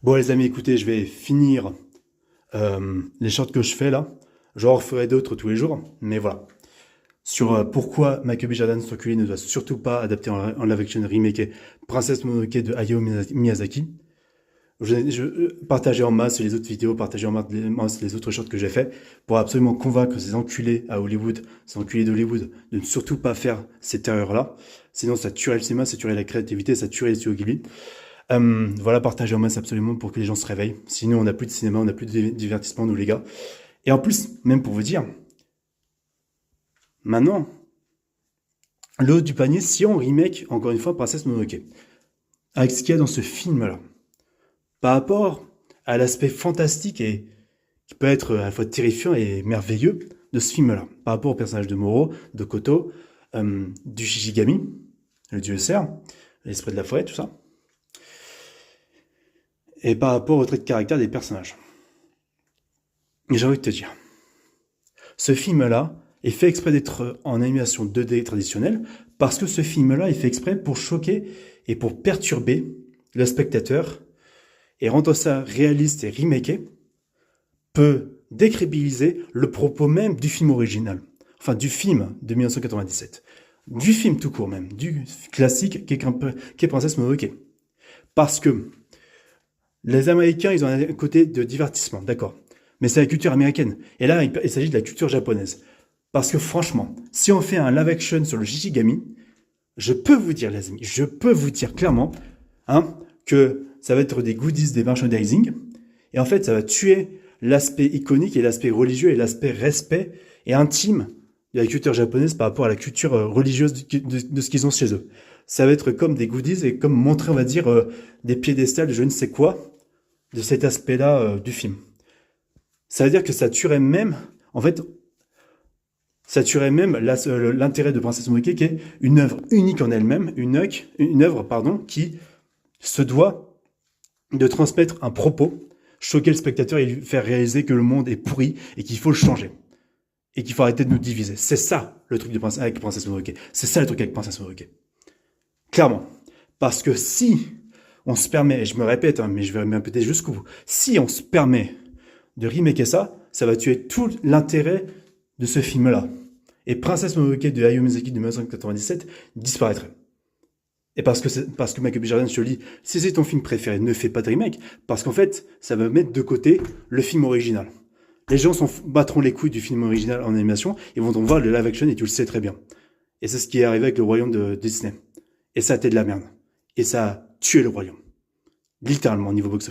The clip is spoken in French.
Bon les amis, écoutez, je vais finir les shorts que je fais là. J'en referai d'autres tous les jours, mais voilà. Sur pourquoi Michael B. Jordan Stockley ne doit surtout pas adapter en live action remake Princesse Mononoke de Hayao Miyazaki. Je partageais en masse les autres vidéos, partageais en masse les autres shorts que j'ai fait pour absolument convaincre ces enculés à Hollywood, ces enculés d'Hollywood, de ne surtout pas faire cette erreur-là. Sinon, ça tuerait le cinéma, ça tuerait la créativité, ça tuerait les studios Ghibli. Voilà, partagez en masse absolument pour que les gens se réveillent. Sinon, on n'a plus de cinéma, on n'a plus de divertissement, nous les gars. Et en plus, même pour vous dire, maintenant, le haut du panier, si on remake, encore une fois, Princesse Mononoke, avec ce qu'il y a dans ce film-là, par rapport à l'aspect fantastique et qui peut être à la fois terrifiant et merveilleux de ce film-là, par rapport au personnage de Moro, de Koto, du Shishigami, le dieu cerf, l'esprit de la forêt, tout ça, et par rapport au trait de caractère des personnages. Et j'ai envie de te dire, ce film-là est fait exprès d'être en animation 2D traditionnelle, parce que ce film-là est fait exprès pour choquer et pour perturber le spectateur, et rendre ça réaliste et remaké, peut décrédibiliser le propos même du film original. Enfin, du film de 1997. Du film tout court même, du classique qui est Princesse Mononoke. Parce que les Américains, ils ont un côté de divertissement, d'accord. Mais c'est la culture américaine. Et là, il s'agit de la culture japonaise. Parce que franchement, si on fait un live action sur le Shishigami, je peux vous dire, les amis, je peux vous dire clairement que ça va être des goodies, des merchandising. Et en fait, ça va tuer l'aspect iconique et l'aspect religieux et l'aspect respect et intime de la culture japonaise par rapport à la culture religieuse de ce qu'ils ont chez eux. Ça va être comme des goodies et comme montrer, on va dire, des piédestals de je ne sais quoi de cet aspect-là du film. Ça veut dire que ça tuerait même, en fait, ça tuerait même l'intérêt de Princesse Mononoke, qui est une œuvre unique en elle-même, une œuvre qui se doit de transmettre un propos, choquer le spectateur et lui faire réaliser que le monde est pourri et qu'il faut le changer. Et qu'il faut arrêter de nous diviser. C'est ça le truc avec Princesse Mononoke. C'est ça le truc avec Princesse Mononoke. Clairement. Parce que si on se permet, et je me répète, mais je vais me répéter jusqu'au bout, si on se permet de remaker ça, ça va tuer tout l'intérêt de ce film-là. Et Princesse Mononoke de Hayao Miyazaki de 1997 disparaîtrait. Et parce que Michael B. Jordan, je te le dis, si c'est ton film préféré, ne fais pas de remake, parce qu'en fait, ça va mettre de côté le film original. Les gens battront les couilles du film original en animation, ils vont donc voir le live action et tu le sais très bien. Et c'est ce qui est arrivé avec le royaume de Disney. Et ça a été de la merde. Et ça a tué le royaume. Littéralement, au niveau box